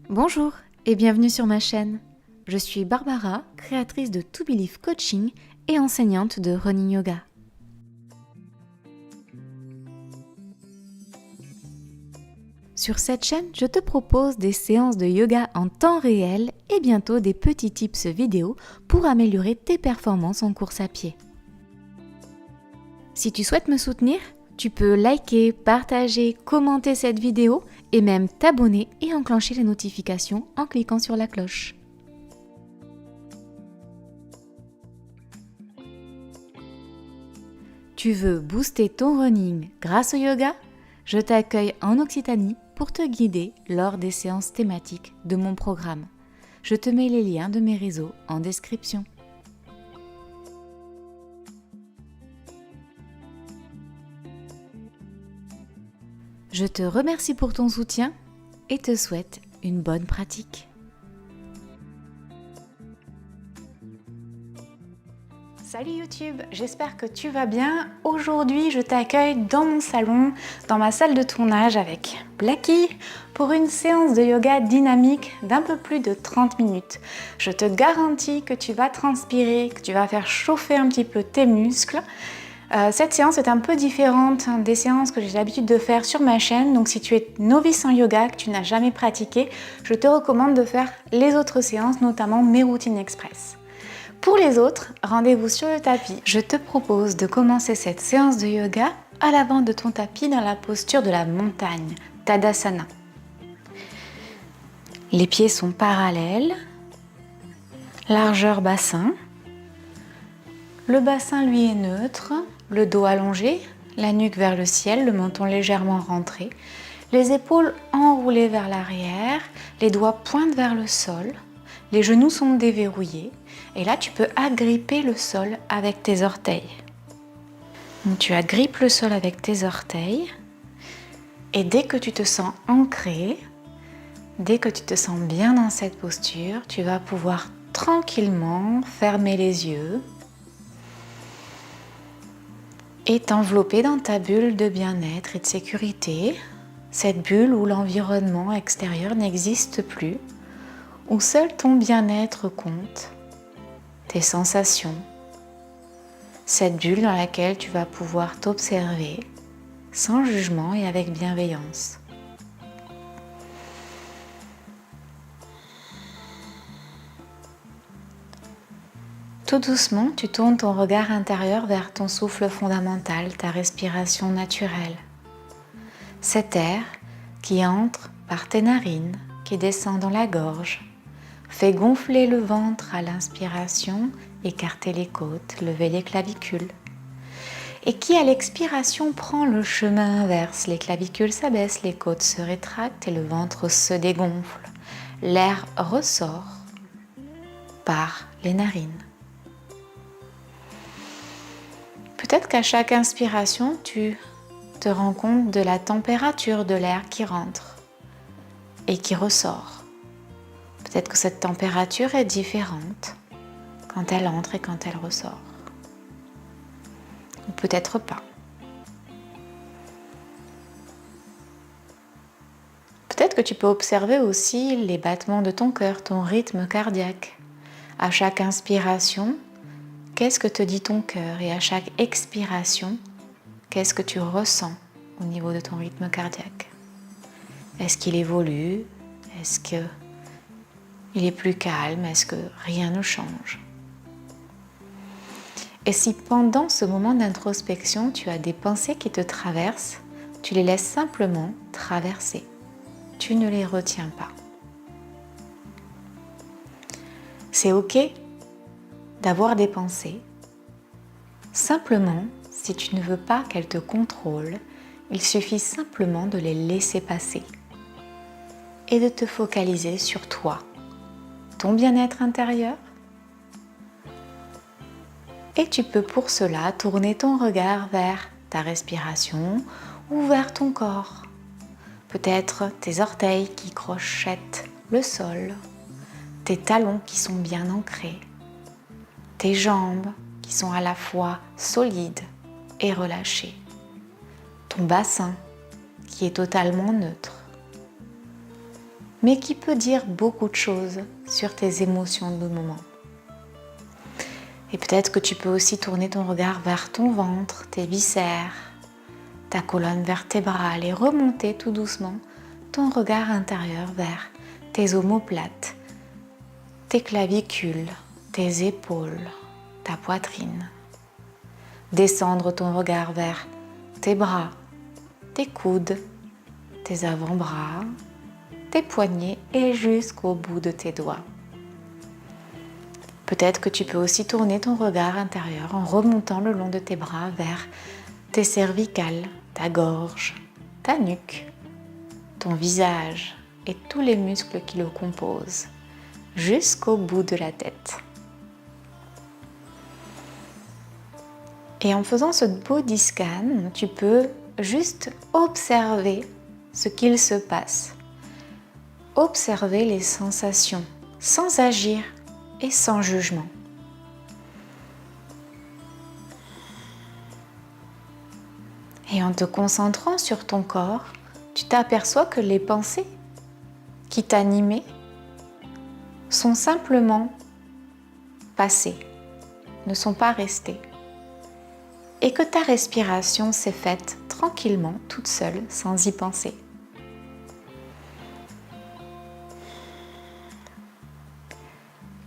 Bonjour et bienvenue sur ma chaîne. Je suis Barbara, créatrice de To Believe Coaching et enseignante de Running Yoga. Sur cette chaîne, je te propose des séances de yoga en temps réel et bientôt des petits tips vidéo pour améliorer tes performances en course à pied. Si tu souhaites me soutenir, tu peux liker, partager, commenter cette vidéo et même t'abonner et enclencher les notifications en cliquant sur la cloche. Tu veux booster ton running grâce au yoga? Je t'accueille en Occitanie pour te guider lors des séances thématiques de mon programme. Je te mets les liens de mes réseaux en description. Je te remercie pour ton soutien et te souhaite une bonne pratique. Salut YouTube, j'espère que tu vas bien. Aujourd'hui, je t'accueille dans mon salon, dans ma salle de tournage avec Blacky pour une séance de yoga dynamique d'un peu plus de 30 minutes. Je te garantis que tu vas transpirer, que tu vas faire chauffer un petit peu tes muscles. Cette séance est un peu différente des séances que j'ai l'habitude de faire sur ma chaîne, donc si tu es novice en yoga, que tu n'as jamais pratiqué, je te recommande de faire les autres séances, notamment mes routines express. Pour les autres, rendez-vous sur le tapis. Je te propose de commencer cette séance de yoga à l'avant de ton tapis dans la posture de la montagne, Tadasana. Les pieds sont parallèles, largeur bassin. Le bassin lui est neutre, le dos allongé, la nuque vers le ciel, le menton légèrement rentré, les épaules enroulées vers l'arrière, les doigts pointent vers le sol, les genoux sont déverrouillés et là tu peux agripper le sol avec tes orteils. Donc tu agrippes le sol avec tes orteils et dès que tu te sens ancré, dès que tu te sens bien dans cette posture, tu vas pouvoir tranquillement fermer les yeux et t'envelopper dans ta bulle de bien-être et de sécurité, cette bulle où l'environnement extérieur n'existe plus, où seul ton bien-être compte, tes sensations, cette bulle dans laquelle tu vas pouvoir t'observer sans jugement et avec bienveillance. Tout doucement, tu tournes ton regard intérieur vers ton souffle fondamental, ta respiration naturelle. Cet air qui entre par tes narines, qui descend dans la gorge, fait gonfler le ventre à l'inspiration, écarter les côtes, lever les clavicules. Et qui à l'expiration prend le chemin inverse, les clavicules s'abaissent, les côtes se rétractent et le ventre se dégonfle. L'air ressort par les narines. Peut-être qu'à chaque inspiration, tu te rends compte de la température de l'air qui rentre et qui ressort. Peut-être que cette température est différente quand elle entre et quand elle ressort. Ou peut-être pas. Peut-être que tu peux observer aussi les battements de ton cœur, ton rythme cardiaque. À chaque inspiration, qu'est-ce que te dit ton cœur? Et à chaque expiration, qu'est-ce que tu ressens au niveau de ton rythme cardiaque? Est-ce qu'il évolue? Est-ce qu'il est plus calme? Est-ce que rien ne change? Et si pendant ce moment d'introspection, tu as des pensées qui te traversent, tu les laisses simplement traverser. Tu ne les retiens pas. C'est OK d'avoir des pensées. Simplement, si tu ne veux pas qu'elles te contrôlent, il suffit simplement de les laisser passer et de te focaliser sur toi, ton bien-être intérieur. Et tu peux pour cela tourner ton regard vers ta respiration ou vers ton corps. Peut-être tes orteils qui crochettent le sol, tes talons qui sont bien ancrés, tes jambes qui sont à la fois solides et relâchées, ton bassin qui est totalement neutre. mais qui peut dire beaucoup de choses sur tes émotions du moment. Et peut-être que tu peux aussi tourner ton regard vers ton ventre, tes viscères, ta colonne vertébrale et remonter tout doucement ton regard intérieur vers tes omoplates, tes clavicules, tes épaules, ta poitrine. Descendre ton regard vers tes bras, tes coudes, tes avant-bras, tes poignets et jusqu'au bout de tes doigts. Peut-être que tu peux aussi tourner ton regard intérieur en remontant le long de tes bras vers tes cervicales, ta gorge, ta nuque, ton visage et tous les muscles qui le composent, jusqu'au bout de la tête. Et en faisant ce body scan, tu peux juste observer ce qu'il se passe. Observer les sensations, sans agir et sans jugement. Et en te concentrant sur ton corps, tu t'aperçois que les pensées qui t'animaient sont simplement passées, ne sont pas restées. Et que ta respiration s'est faite tranquillement, toute seule, sans y penser.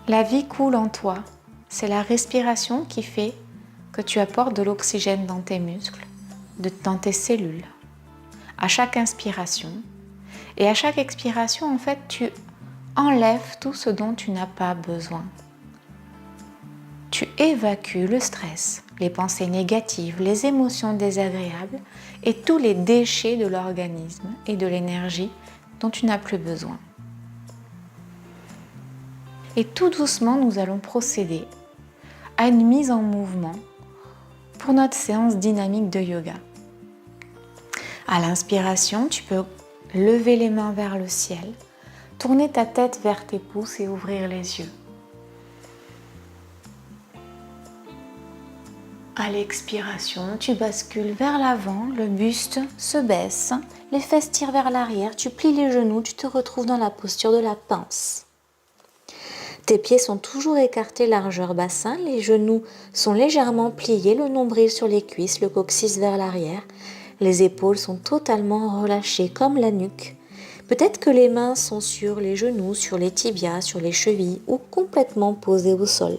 La vie coule en toi. C'est la respiration qui fait que tu apportes de l'oxygène dans tes muscles, dans tes cellules. À chaque inspiration et à chaque expiration, en fait, tu enlèves tout ce dont tu n'as pas besoin. Tu évacues le stress, les pensées négatives, les émotions désagréables et tous les déchets de l'organisme et de l'énergie dont tu n'as plus besoin. Et tout doucement, nous allons procéder à une mise en mouvement pour notre séance dynamique de yoga. À l'inspiration, tu peux lever les mains vers le ciel, tourner ta tête vers tes pouces et ouvrir les yeux. À l'expiration, tu bascules vers l'avant, le buste se baisse, les fesses tirent vers l'arrière, tu plies les genoux, tu te retrouves dans la posture de la pince. Tes pieds sont toujours écartés largeur bassin, les genoux sont légèrement pliés, le nombril sur les cuisses, le coccyx vers l'arrière. Les épaules sont totalement relâchées comme la nuque. Peut-être que les mains sont sur les genoux, sur les tibias, sur les chevilles ou complètement posées au sol.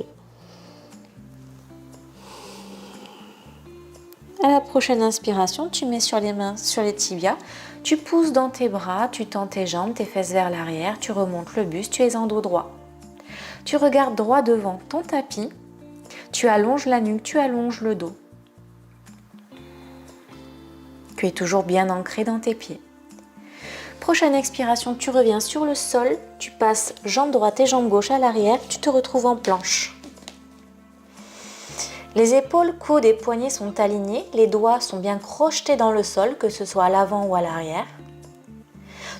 À la prochaine inspiration, tu mets sur les mains sur les tibias, tu pousses dans tes bras, tu tends tes jambes, tes fesses vers l'arrière, tu remontes le buste, tu es en dos droit. Tu regardes droit devant ton tapis, tu allonges la nuque, tu allonges le dos. Tu es toujours bien ancré dans tes pieds. Prochaine expiration, tu reviens sur le sol, tu passes jambe droite et jambe gauche à l'arrière, tu te retrouves en planche. Les épaules, coudes et poignets sont alignés, les doigts sont bien crochetés dans le sol, que ce soit à l'avant ou à l'arrière.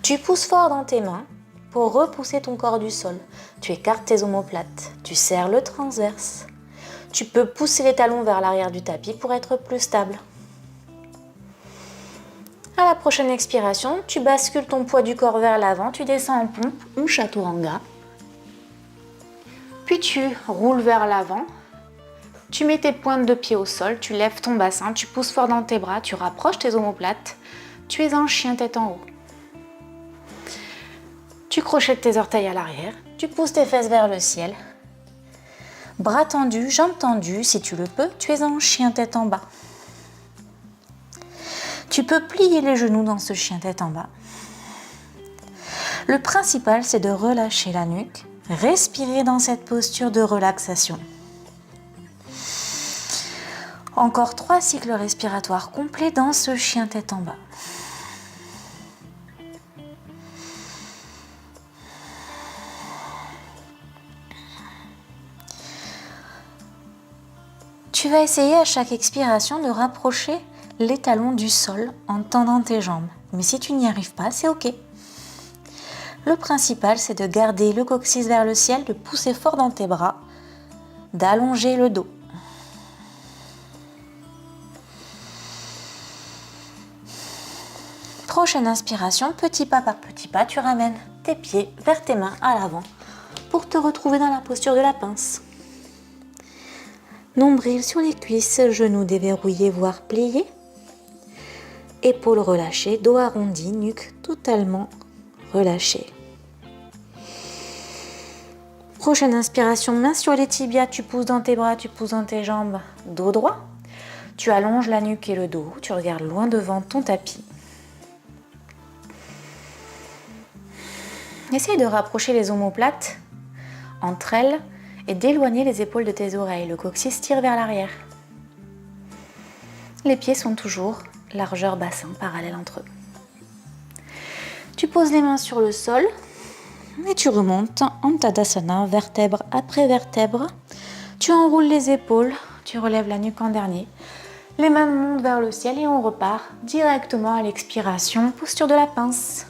Tu pousses fort dans tes mains pour repousser ton corps du sol. Tu écartes tes omoplates, tu serres le transverse. Tu peux pousser les talons vers l'arrière du tapis pour être plus stable. À la prochaine expiration, tu bascules ton poids du corps vers l'avant, tu descends en pompe ou chaturanga. Puis tu roules vers l'avant. Tu mets tes pointes de pied au sol, tu lèves ton bassin, tu pousses fort dans tes bras, tu rapproches tes omoplates. Tu es en chien tête en haut. Tu crochettes tes orteils à l'arrière, tu pousses tes fesses vers le ciel. Bras tendus, jambes tendues, si tu le peux, tu es en chien tête en bas. Tu peux plier les genoux dans ce chien tête en bas. Le principal, c'est de relâcher la nuque, respirer dans cette posture de relaxation. Encore 3 cycles respiratoires complets dans ce chien tête en bas. Tu vas essayer à chaque expiration de rapprocher les talons du sol en tendant tes jambes. Mais si tu n'y arrives pas, c'est ok. Le principal, c'est de garder le coccyx vers le ciel, de pousser fort dans tes bras, d'allonger le dos. Prochaine inspiration, petit pas par petit pas, tu ramènes tes pieds vers tes mains à l'avant pour te retrouver dans la posture de la pince. Nombril sur les cuisses, genoux déverrouillés voire pliés. Épaules relâchées, dos arrondi, nuque totalement relâchée. Prochaine inspiration, main sur les tibias, tu pousses dans tes bras, tu pousses dans tes jambes, dos droit. Tu allonges la nuque et le dos, tu regardes loin devant ton tapis. Essaye de rapprocher les omoplates entre elles et d'éloigner les épaules de tes oreilles. Le coccyx tire vers l'arrière. Les pieds sont toujours largeur bassin parallèle entre eux. Tu poses les mains sur le sol et tu remontes en Tadasana, vertèbre après vertèbre. Tu enroules les épaules, tu relèves la nuque en dernier. Les mains montent vers le ciel et on repart directement à l'expiration, posture de la pince.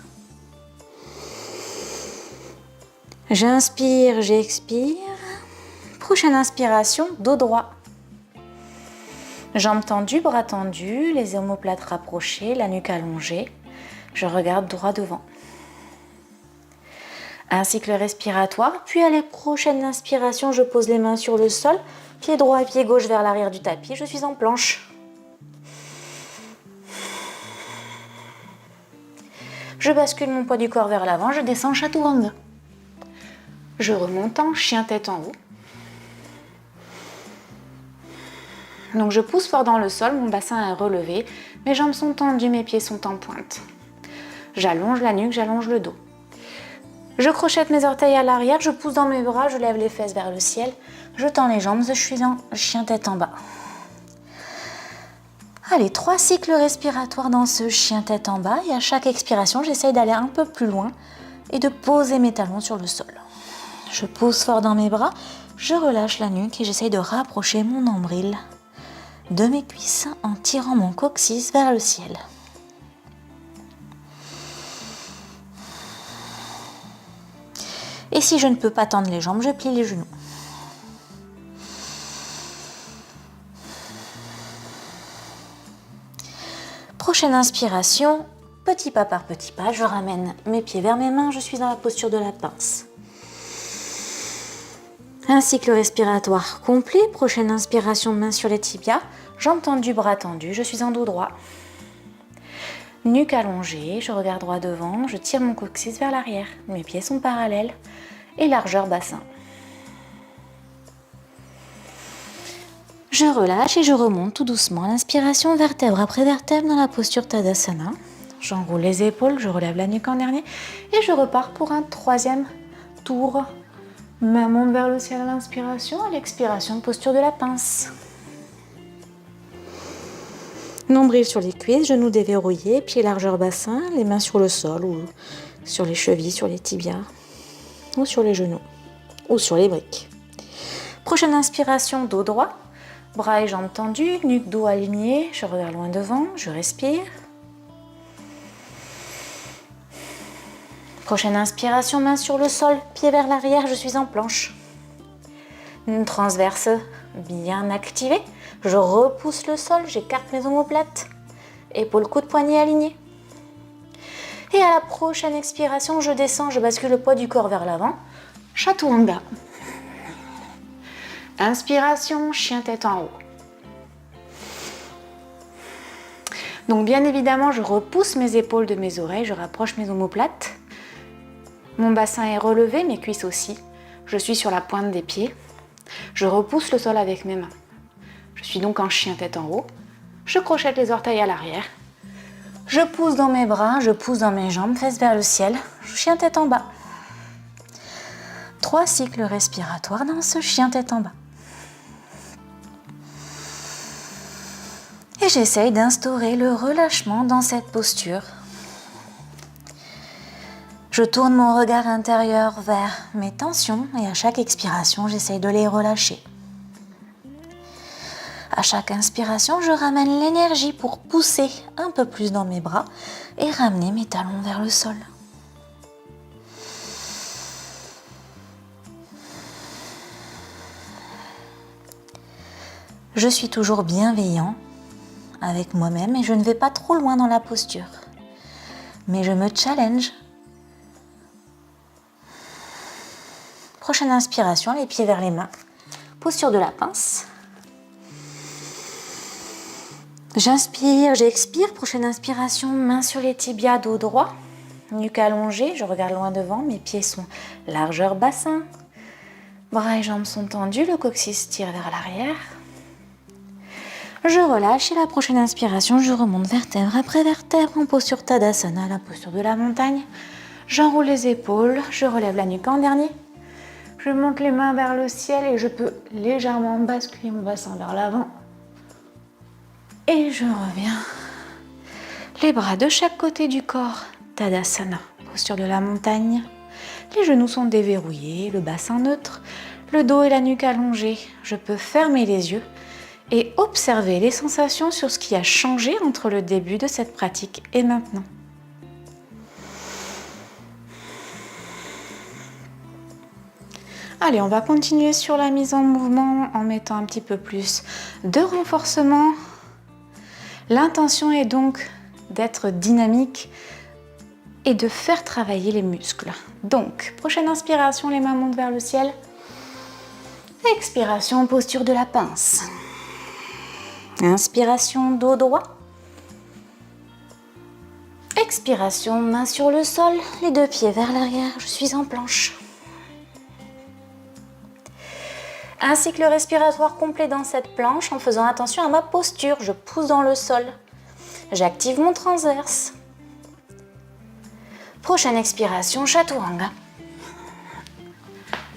J'inspire, j'expire. Prochaine inspiration, dos droit. Jambes tendues, bras tendus, les omoplates rapprochées, la nuque allongée. Je regarde droit devant. Un cycle respiratoire, puis à la prochaine inspiration, je pose les mains sur le sol, pied droit et pied gauche vers l'arrière du tapis, je suis en planche. Je bascule mon poids du corps vers l'avant, je descends Chaturanga. Je remonte en chien tête en haut. Donc je pousse fort dans le sol, mon bassin est relevé, mes jambes sont tendues, mes pieds sont en pointe. J'allonge la nuque, j'allonge le dos. Je crochette mes orteils à l'arrière, je pousse dans mes bras, je lève les fesses vers le ciel, je tends les jambes, je suis en chien tête en bas. Allez, 3 cycles respiratoires dans ce chien tête en bas et à chaque expiration, j'essaye d'aller un peu plus loin et de poser mes talons sur le sol. Je pousse fort dans mes bras, je relâche la nuque et j'essaye de rapprocher mon nombril de mes cuisses en tirant mon coccyx vers le ciel. Et si je ne peux pas tendre les jambes, je plie les genoux. Prochaine inspiration, petit pas par petit pas, je ramène mes pieds vers mes mains, je suis dans la posture de la pince. Un cycle respiratoire complet, prochaine inspiration, main sur les tibias, jambes tendues, bras tendus, je suis en dos droit. Nuque allongée, je regarde droit devant, je tire mon coccyx vers l'arrière, mes pieds sont parallèles et largeur bassin. Je relâche et je remonte tout doucement. L'inspiration, vertèbre après vertèbre dans la posture Tadasana. J'enroule les épaules, je relève la nuque en dernier et je repars pour un 3e tour. Main monte vers le ciel à l'inspiration, à l'expiration, posture de la pince. Nombril sur les cuisses, genoux déverrouillés, pieds largeur bassin, les mains sur le sol ou sur les chevilles, sur les tibias ou sur les genoux ou sur les briques. Prochaine inspiration, dos droit, bras et jambes tendus, nuque, dos aligné, je regarde loin devant, je respire. Prochaine inspiration, main sur le sol, pied vers l'arrière, je suis en planche. Une transverse bien activée. Je repousse le sol, j'écarte mes omoplates. Épaules, coude, poignet alignés. Et à la prochaine expiration, je descends, je bascule le poids du corps vers l'avant. Chaturanga. Inspiration, chien tête en haut. Donc bien évidemment, je repousse mes épaules de mes oreilles, je rapproche mes omoplates. Mon bassin est relevé, mes cuisses aussi. Je suis sur la pointe des pieds. Je repousse le sol avec mes mains. Je suis donc en chien tête en haut. Je crochette les orteils à l'arrière. Je pousse dans mes bras, je pousse dans mes jambes, fesses vers le ciel. Chien tête en bas. 3 cycles respiratoires dans ce chien tête en bas. Et j'essaye d'instaurer le relâchement dans cette posture. Je tourne mon regard intérieur vers mes tensions et à chaque expiration, j'essaye de les relâcher. À chaque inspiration, je ramène l'énergie pour pousser un peu plus dans mes bras et ramener mes talons vers le sol. Je suis toujours bienveillant avec moi-même et je ne vais pas trop loin dans la posture. Mais je me challenge. prochaine inspiration, les pieds vers les mains. Posture de la pince. J'inspire, j'expire. Prochaine inspiration, mains sur les tibias, dos droit. Nuque allongée, je regarde loin devant. Mes pieds sont largeur bassin. Bras et jambes sont tendus, le coccyx tire vers l'arrière. Je relâche et la prochaine inspiration, je remonte vertèbre après vertèbre en posture Tadasana, la posture de la montagne. J'enroule les épaules, je relève la nuque en dernier. Je monte les mains vers le ciel et je peux légèrement basculer mon bassin vers l'avant. Et je reviens. Les bras de chaque côté du corps, Tadasana, posture de la montagne. Les genoux sont déverrouillés, le bassin neutre, le dos et la nuque allongés. Je peux fermer les yeux et observer les sensations sur ce qui a changé entre le début de cette pratique et maintenant. Allez, on va continuer sur la mise en mouvement en mettant un petit peu plus de renforcement. L'intention est donc d'être dynamique et de faire travailler les muscles. Donc, prochaine inspiration, les mains montent vers le ciel. Expiration, posture de la pince. Inspiration, dos droit. Expiration, main sur le sol, les deux pieds vers l'arrière, je suis en planche. Un cycle respiratoire complet dans cette planche en faisant attention à ma posture. Je pousse dans le sol. J'active mon transverse. Prochaine expiration, Chaturanga.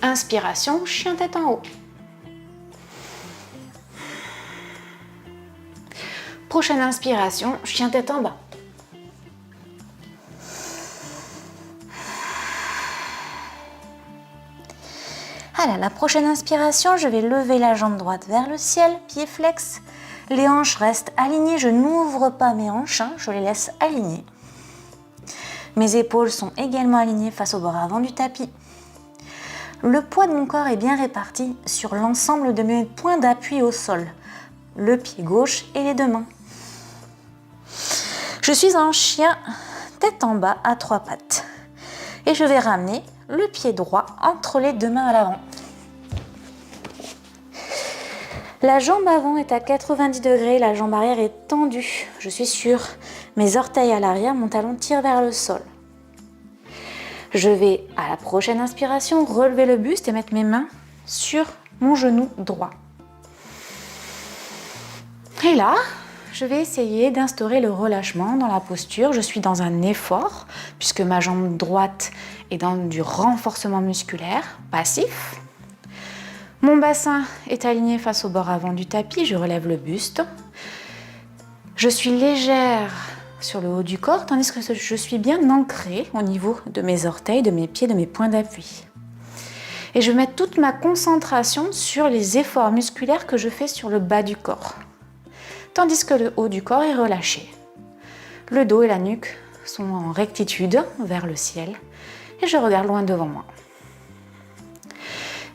Inspiration, chien tête en haut. Prochaine inspiration, chien tête en bas. À la prochaine inspiration, je vais lever la jambe droite vers le ciel, pied flex. Les hanches restent alignées, je n'ouvre pas mes hanches, je les laisse alignées. Mes épaules sont également alignées face au bord avant du tapis. Le poids de mon corps est bien réparti sur l'ensemble de mes points d'appui au sol, le pied gauche et les deux mains. Je suis en chien, tête en bas à trois pattes. Et je vais ramener le pied droit entre les deux mains à l'avant. La jambe avant est à 90 degrés, la jambe arrière est tendue. Je suis sur mes orteils à l'arrière, mon talon tire vers le sol. Je vais, à la prochaine inspiration, relever le buste et mettre mes mains sur mon genou droit. Et là, je vais essayer d'instaurer le relâchement dans la posture. Je suis dans un effort, puisque ma jambe droite est dans du renforcement musculaire passif. Mon bassin est aligné face au bord avant du tapis, je relève le buste. Je suis légère sur le haut du corps, tandis que je suis bien ancrée au niveau de mes orteils, de mes pieds, de mes points d'appui. Et je mets toute ma concentration sur les efforts musculaires que je fais sur le bas du corps, tandis que le haut du corps est relâché. Le dos et la nuque sont en rectitude vers le ciel et je regarde loin devant moi.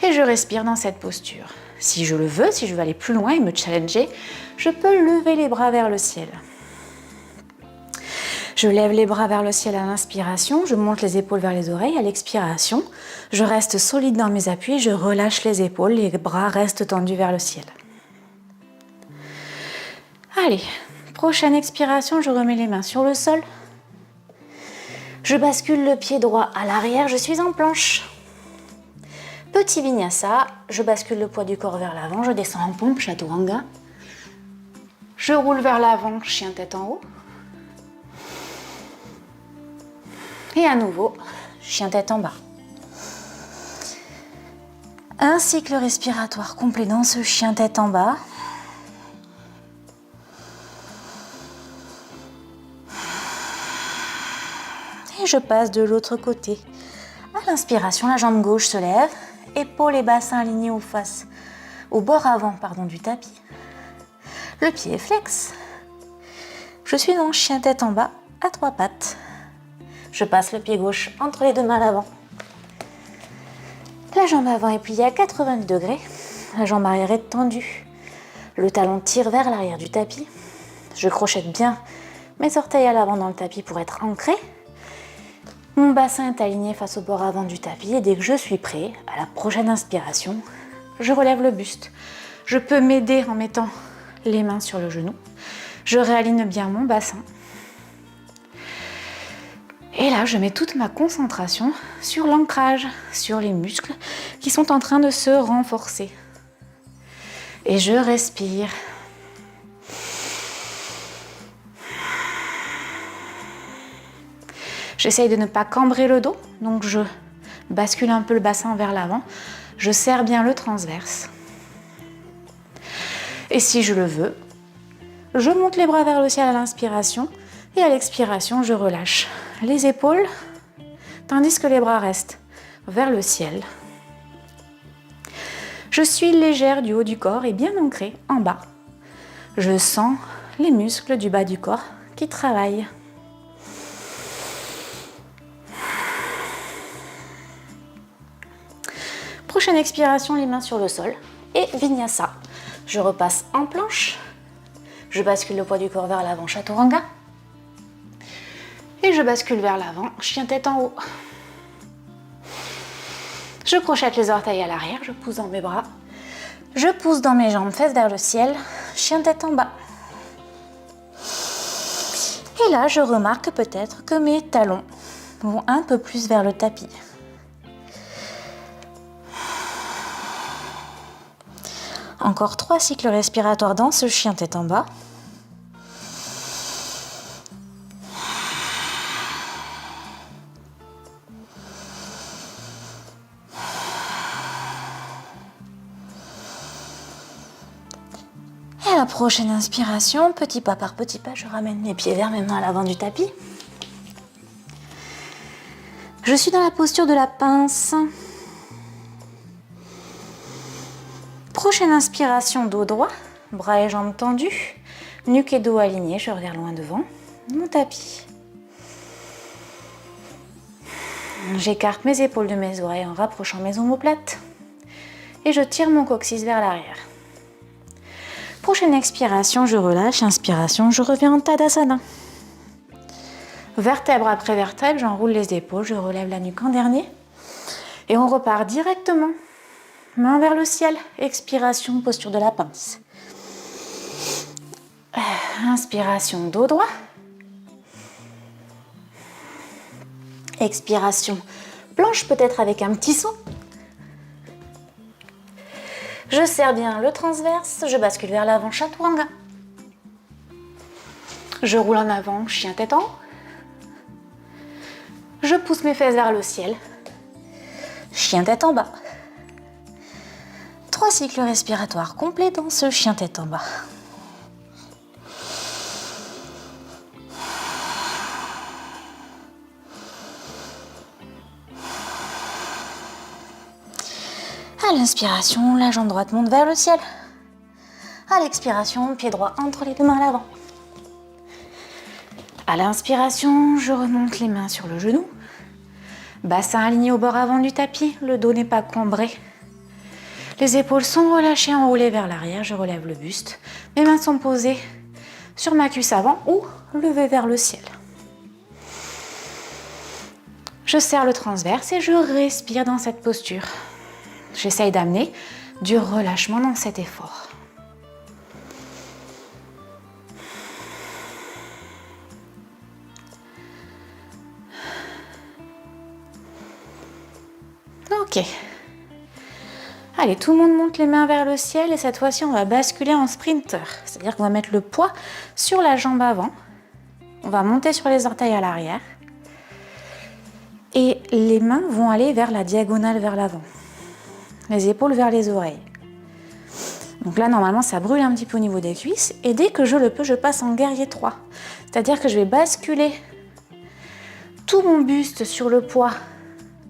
Et je respire dans cette posture. Si je le veux, si je veux aller plus loin et me challenger, je peux lever les bras vers le ciel. Je lève les bras vers le ciel à l'inspiration, je monte les épaules vers les oreilles à l'expiration. Je reste solide dans mes appuis, je relâche les épaules, les bras restent tendus vers le ciel. Allez, prochaine expiration, je remets les mains sur le sol. Je bascule le pied droit à l'arrière, je suis en planche. Petit vinyasa, je bascule le poids du corps vers l'avant, je descends en pompe, Chaturanga. Je roule vers l'avant, chien tête en haut. Et à nouveau, chien tête en bas. Un cycle respiratoire complet dans ce chien tête en bas. Et je passe de l'autre côté. À l'inspiration, la jambe gauche se lève. Épaules et bassin alignés au bord avant du tapis. Le pied est flex. Je suis dans chien tête en bas à trois pattes. Je passe le pied gauche entre les deux mains à l'avant. La jambe avant est pliée à 90 degrés. La jambe arrière est tendue. Le talon tire vers l'arrière du tapis. Je crochette bien mes orteils à l'avant dans le tapis pour être ancré. Mon bassin est aligné face au bord avant du tapis et dès que je suis prêt, à la prochaine inspiration, je relève le buste. Je peux m'aider en mettant les mains sur le genou. Je réaligne bien mon bassin. Et là, je mets toute ma concentration sur l'ancrage, sur les muscles qui sont en train de se renforcer. Et je respire. J'essaye de ne pas cambrer le dos, donc je bascule un peu le bassin vers l'avant. Je serre bien le transverse. Et si je le veux, je monte les bras vers le ciel à l'inspiration et à l'expiration, je relâche les épaules tandis que les bras restent vers le ciel. Je suis légère du haut du corps et bien ancrée en bas. Je sens les muscles du bas du corps qui travaillent. Prochaine expiration, les mains sur le sol et Vinyasa. Je repasse en planche. Je bascule le poids du corps vers l'avant, Chaturanga. Et je bascule vers l'avant, chien tête en haut. Je crochette les orteils à l'arrière, je pousse dans mes bras. Je pousse dans mes jambes, fesses vers le ciel, chien tête en bas. Et là, je remarque peut-être que mes talons vont un peu plus vers le tapis. Encore 3 cycles respiratoires dans ce chien tête en bas. Et à la prochaine inspiration, petit pas par petit pas, je ramène mes pieds vers mes mains à l'avant du tapis. Je suis dans la posture de la pince. Prochaine inspiration, dos droit, bras et jambes tendus, nuque et dos alignés, je regarde loin devant, mon tapis. J'écarte mes épaules de mes oreilles en rapprochant mes omoplates et je tire mon coccyx vers l'arrière. Prochaine expiration, je relâche, inspiration, je reviens en Tadasana. Vertèbre après vertèbre, j'enroule les épaules, je relève la nuque en dernier et on repart directement. Main vers le ciel, expiration, posture de la pince. Inspiration, dos droit. Expiration, planche peut-être avec un petit saut. Je serre bien le transverse, je bascule vers l'avant, Chaturanga. Je roule en avant, chien tête en haut. Je pousse mes fesses vers le ciel, chien tête en bas. 3 cycles respiratoires complets dans ce chien tête en bas. À l'inspiration, la jambe droite monte vers le ciel. À l'expiration, pied droit entre les deux mains à l'avant. À l'inspiration, je remonte les mains sur le genou. Bassin aligné au bord avant du tapis, le dos n'est pas cambré. Les épaules sont relâchées, enroulées vers l'arrière, je relève le buste. Mes mains sont posées sur ma cuisse avant ou levées vers le ciel. Je serre le transverse et je respire dans cette posture. J'essaye d'amener du relâchement dans cet effort. Ok. Allez, tout le monde monte les mains vers le ciel et cette fois-ci, on va basculer en sprinter. C'est-à-dire qu'on va mettre le poids sur la jambe avant. On va monter sur les orteils à l'arrière. Et les mains vont aller vers la diagonale vers l'avant. Les épaules vers les oreilles. Donc là, normalement, ça brûle un petit peu au niveau des cuisses. Et dès que je le peux, je passe en guerrier 3. C'est-à-dire que je vais basculer tout mon buste sur le poids,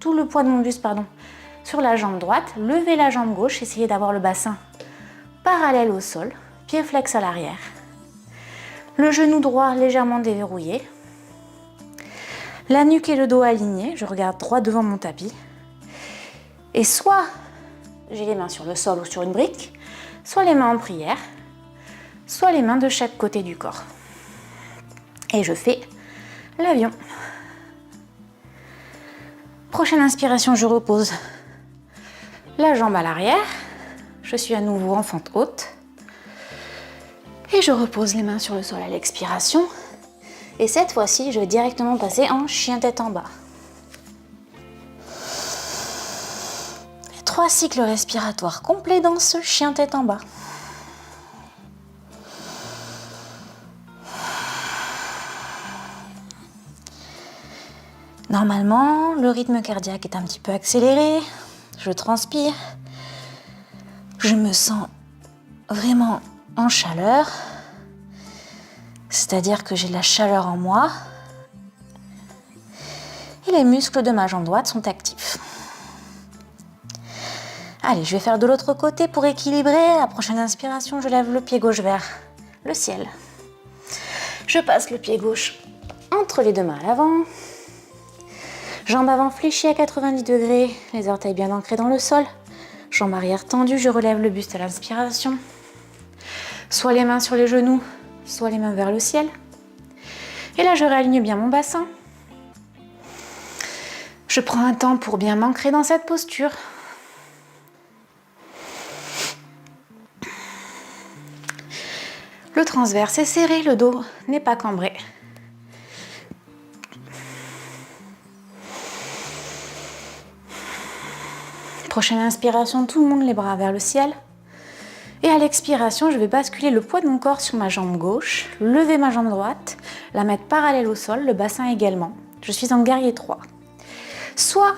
tout le poids de mon buste, pardon, sur la jambe droite, lever la jambe gauche, essayer d'avoir le bassin parallèle au sol, pied flex à l'arrière, le genou droit légèrement déverrouillé, la nuque et le dos alignés, je regarde droit devant mon tapis, et soit j'ai les mains sur le sol ou sur une brique, soit les mains en prière, soit les mains de chaque côté du corps. Et je fais l'avion. Prochaine inspiration, je repose la jambe à l'arrière. Je suis à nouveau en fente haute. Et je repose les mains sur le sol à l'expiration. Et cette fois-ci, je vais directement passer en chien tête en bas. 3 cycles respiratoires complets dans ce chien tête en bas. Normalement, le rythme cardiaque est un petit peu accéléré. Je transpire. Je me sens vraiment en chaleur. C'est-à-dire que j'ai de la chaleur en moi. Et les muscles de ma jambe droite sont actifs. Allez, je vais faire de l'autre côté pour équilibrer. À la prochaine inspiration, je lève le pied gauche vers le ciel. Je passe le pied gauche entre les deux mains à l'avant. Jambe avant fléchie à 90 degrés, les orteils bien ancrés dans le sol. Jambe arrière tendue, je relève le buste à l'inspiration. Soit les mains sur les genoux, soit les mains vers le ciel. Et là, je réaligne bien mon bassin. Je prends un temps pour bien m'ancrer dans cette posture. Le transverse est serré, le dos n'est pas cambré. Prochaine inspiration, tout le monde les bras vers le ciel. Et à l'expiration, je vais basculer le poids de mon corps sur ma jambe gauche, lever ma jambe droite, la mettre parallèle au sol, le bassin également. Je suis en guerrier 3. Soit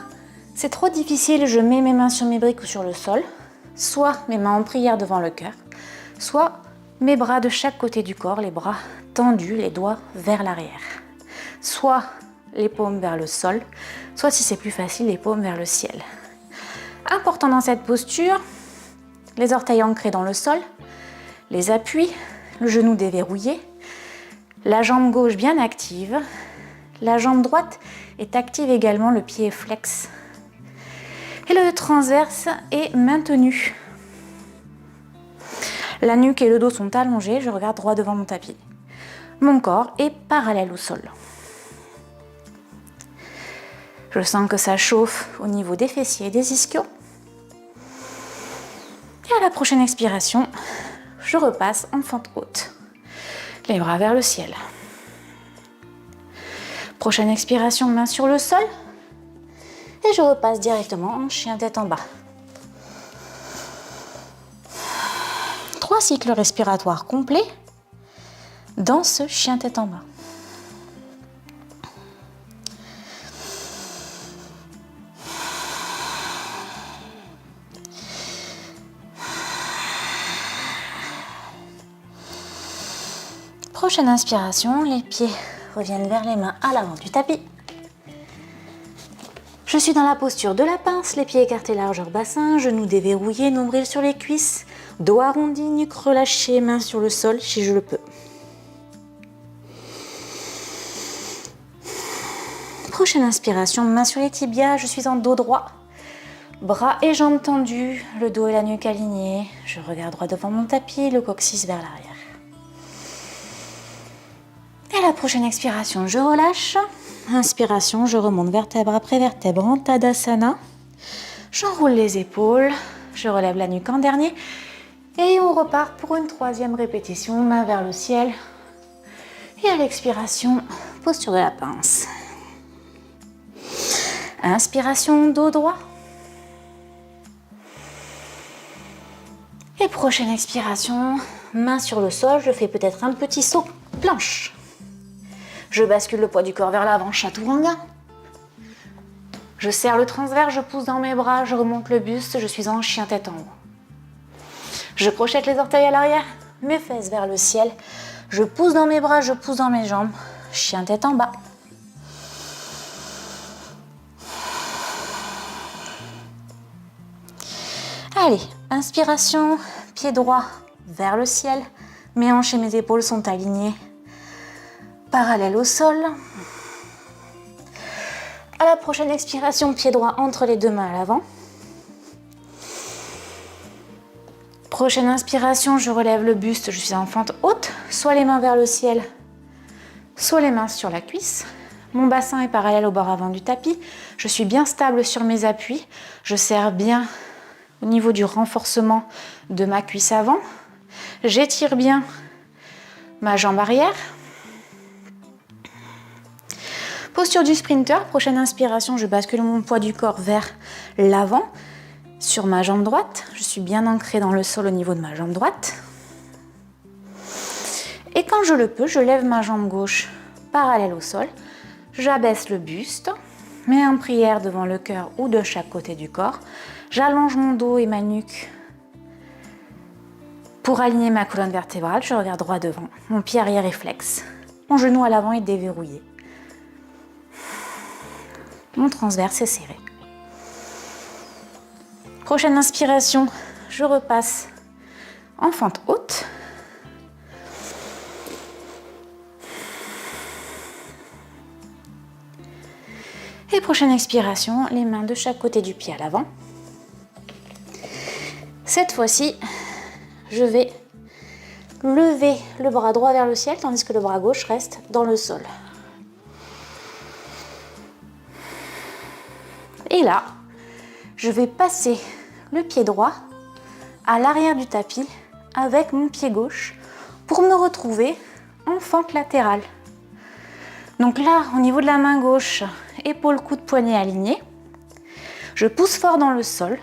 c'est trop difficile, je mets mes mains sur mes briques ou sur le sol, soit mes mains en prière devant le cœur, soit mes bras de chaque côté du corps, les bras tendus, les doigts vers l'arrière. Soit les paumes vers le sol, soit si c'est plus facile, les paumes vers le ciel. Important dans cette posture, les orteils ancrés dans le sol, les appuis, le genou déverrouillé, la jambe gauche bien active, la jambe droite est active également, le pied est flex. Et le transverse est maintenu. La nuque et le dos sont allongés, je regarde droit devant mon tapis. Mon corps est parallèle au sol. Je sens que ça chauffe au niveau des fessiers et des ischios. Et à la prochaine expiration, je repasse en fente haute. Les bras vers le ciel. Prochaine expiration, main sur le sol. Et je repasse directement en chien tête en bas. 3 cycles respiratoires complets dans ce chien tête en bas. Prochaine inspiration, les pieds reviennent vers les mains à l'avant du tapis. Je suis dans la posture de la pince, les pieds écartés largeur bassin, genoux déverrouillés, nombril sur les cuisses, dos arrondi, nuque relâchée, mains sur le sol si je le peux. Prochaine inspiration, mains sur les tibias, je suis en dos droit. Bras et jambes tendus, le dos et la nuque alignés. Je regarde droit devant mon tapis, le coccyx vers l'arrière. Et à la prochaine expiration, je relâche. Inspiration, je remonte vertèbre après vertèbre en Tadasana. J'enroule les épaules, je relève la nuque en dernier. Et on repart pour une 3e répétition, main vers le ciel. Et à l'expiration, posture de la pince. Inspiration, dos droit. Et prochaine expiration, main sur le sol, je fais peut-être un petit saut planche. Je bascule le poids du corps vers l'avant, chaturanga. Je serre le transverse, je pousse dans mes bras, je remonte le buste, je suis en chien tête en haut. Je projette les orteils à l'arrière, mes fesses vers le ciel. Je pousse dans mes bras, je pousse dans mes jambes, chien tête en bas. Allez, inspiration, pied droit vers le ciel. Mes hanches et mes épaules sont alignées. Parallèle au sol. À la prochaine expiration, pied droit entre les deux mains à l'avant. Prochaine inspiration, je relève le buste, je suis en fente haute, soit les mains vers le ciel, soit les mains sur la cuisse. Mon bassin est parallèle au bord avant du tapis. Je suis bien stable sur mes appuis. Je serre bien au niveau du renforcement de ma cuisse avant. J'étire bien ma jambe arrière. Posture du sprinter. Prochaine inspiration, je bascule mon poids du corps vers l'avant sur ma jambe droite. Je suis bien ancrée dans le sol au niveau de ma jambe droite. Et quand je le peux, je lève ma jambe gauche parallèle au sol. J'abaisse le buste, mets en prière devant le cœur ou de chaque côté du corps. J'allonge mon dos et ma nuque pour aligner ma colonne vertébrale. Je regarde droit devant. Mon pied arrière est flex. Mon genou à l'avant est déverrouillé. Mon transverse est serré. Prochaine inspiration, je repasse en fente haute. Et prochaine expiration, les mains de chaque côté du pied à l'avant. Cette fois-ci, je vais lever le bras droit vers le ciel, tandis que le bras gauche reste dans le sol. Et là, je vais passer le pied droit à l'arrière du tapis avec mon pied gauche pour me retrouver en fente latérale. Donc là, au niveau de la main gauche, épaule, coude, poignet alignés. Je pousse fort dans le sol.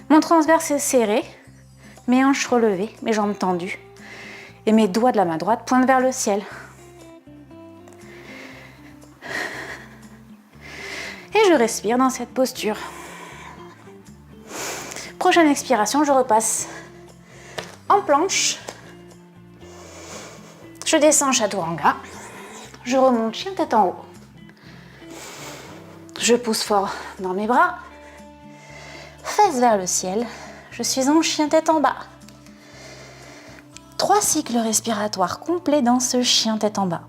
Mon transverse est serré, mes hanches relevées, mes jambes tendues. Et mes doigts de la main droite pointent vers le ciel. Et je respire dans cette posture. Prochaine expiration, je repasse en planche. Je descends chaturanga. Je remonte chien tête en haut. Je pousse fort dans mes bras. Fesses vers le ciel. Je suis en chien tête en bas. 3 cycles respiratoires complets dans ce chien tête en bas.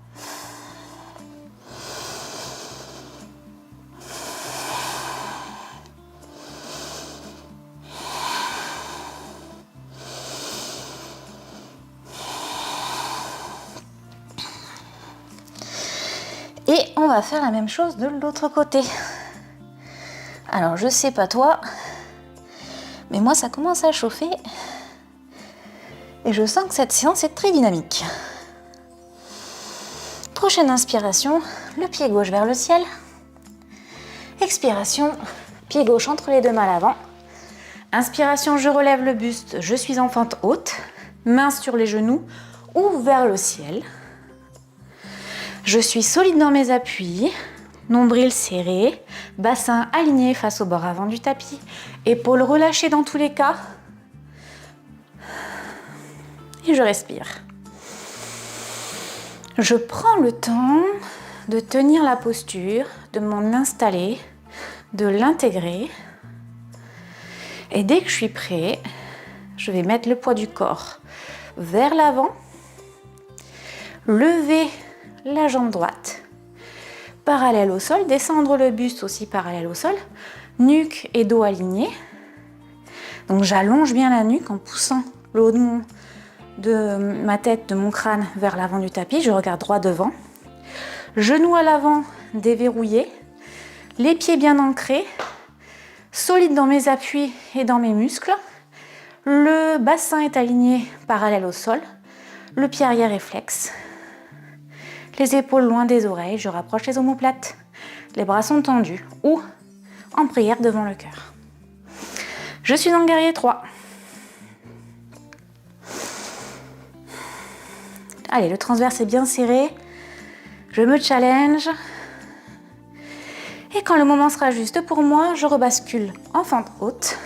Et on va faire la même chose de l'autre côté. Alors je sais pas toi, mais moi ça commence à chauffer et je sens que cette séance est très dynamique. Prochaine inspiration, le pied gauche vers le ciel. Expiration, pied gauche entre les deux mains à l'avant. Inspiration, je relève le buste, je suis en fente haute, mains sur les genoux ou vers le ciel. Je suis solide dans mes appuis, nombril serré, bassin aligné face au bord avant du tapis, épaules relâchées dans tous les cas. Et je respire. Je prends le temps de tenir la posture, de m'en installer, de l'intégrer. Et dès que je suis prêt, je vais mettre le poids du corps vers l'avant, lever la jambe droite, parallèle au sol, descendre le buste aussi parallèle au sol, nuque et dos alignés. Donc j'allonge bien la nuque en poussant le haut de ma tête, de mon crâne vers l'avant du tapis, je regarde droit devant. Genoux à l'avant déverrouillés, les pieds bien ancrés, solide dans mes appuis et dans mes muscles. Le bassin est aligné parallèle au sol, le pied arrière est flex. Les épaules loin des oreilles, je rapproche les omoplates. Les bras sont tendus ou en prière devant le cœur. Je suis dans le guerrier 3. Allez, le transverse est bien serré. Je me challenge. Et quand le moment sera juste pour moi, je rebascule en fente haute.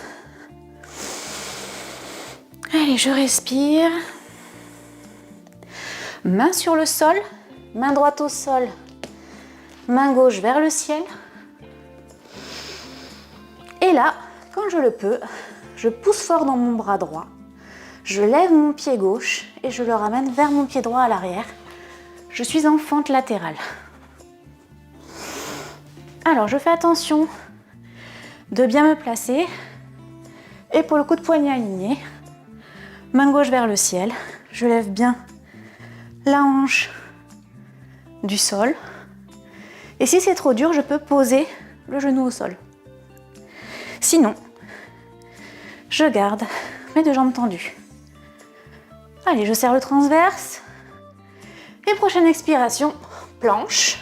Allez, je respire. Main sur le sol. Main droite au sol, main gauche vers le ciel. Et là, quand je le peux, je pousse fort dans mon bras droit. Je lève mon pied gauche et je le ramène vers mon pied droit à l'arrière. Je suis en fente latérale. Alors, je fais attention de bien me placer. Épaule, coude, poignet aligné. Main gauche vers le ciel. Je lève bien la hanche du sol. Et si c'est trop dur, je peux poser le genou au sol. Sinon, je garde mes deux jambes tendues. Allez, je serre le transverse. Et prochaine expiration, planche.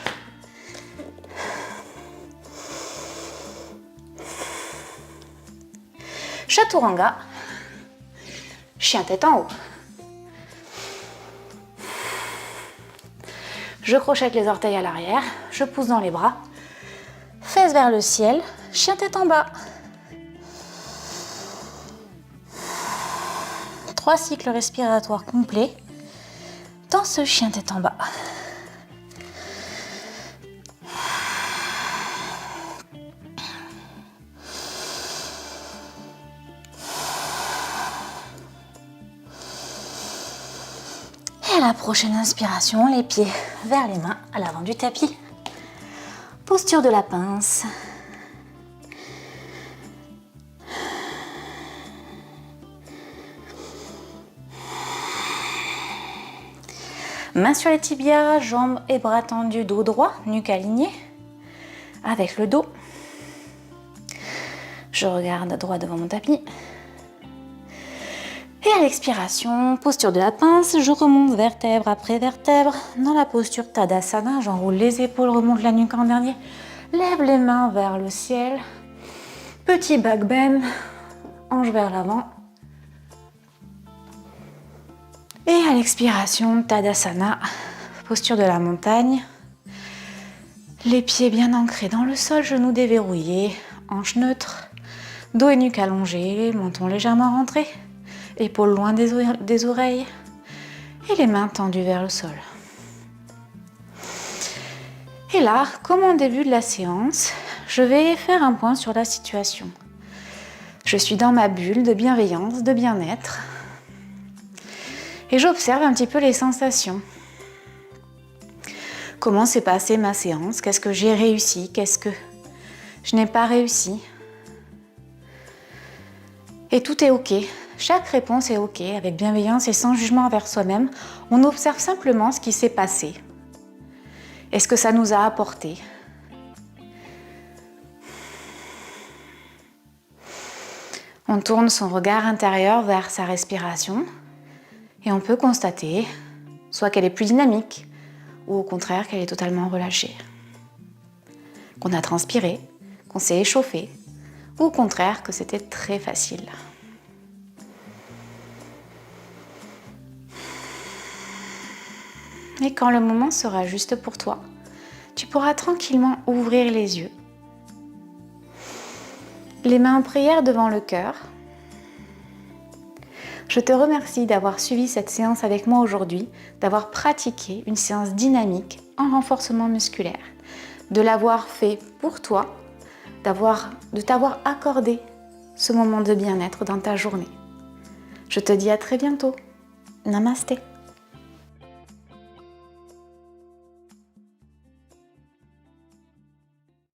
Chaturanga. Chien tête en haut. Je crochette les orteils à l'arrière, je pousse dans les bras, fesses vers le ciel, chien tête en bas. 3 cycles respiratoires complets dans ce chien tête en bas. Et à la prochaine inspiration, les pieds vers les mains à l'avant du tapis. Posture de la pince. Mains sur les tibias, jambes et bras tendus, dos droit, nuque alignée avec le dos. Je regarde droit devant mon tapis. Et à l'expiration, posture de la pince, je remonte vertèbre après vertèbre dans la posture Tadasana. J'enroule les épaules, remonte la nuque en dernier. Lève les mains vers le ciel. Petit back bend, hanche vers l'avant. Et à l'expiration, Tadasana, posture de la montagne. Les pieds bien ancrés dans le sol, genoux déverrouillés, hanches neutres, dos et nuque allongés, menton légèrement rentré. Épaules loin des oreilles et les mains tendues vers le sol. Et là, comme en début de la séance, je vais faire un point sur la situation. Je suis dans ma bulle de bienveillance, de bien-être et j'observe un petit peu les sensations. Comment s'est passée ma séance? Qu'est-ce que j'ai réussi? Qu'est-ce que je n'ai pas réussi? Et tout est OK. Chaque réponse est OK, avec bienveillance et sans jugement envers soi-même. On observe simplement ce qui s'est passé. Et ce que ça nous a apporté. On tourne son regard intérieur vers sa respiration et on peut constater soit qu'elle est plus dynamique ou au contraire qu'elle est totalement relâchée. Qu'on a transpiré, qu'on s'est échauffé ou au contraire que c'était très facile. Et quand le moment sera juste pour toi, tu pourras tranquillement ouvrir les yeux. Les mains en prière devant le cœur. Je te remercie d'avoir suivi cette séance avec moi aujourd'hui, d'avoir pratiqué une séance dynamique en renforcement musculaire, de l'avoir fait pour toi, de t'avoir accordé ce moment de bien-être dans ta journée. Je te dis à très bientôt. Namasté.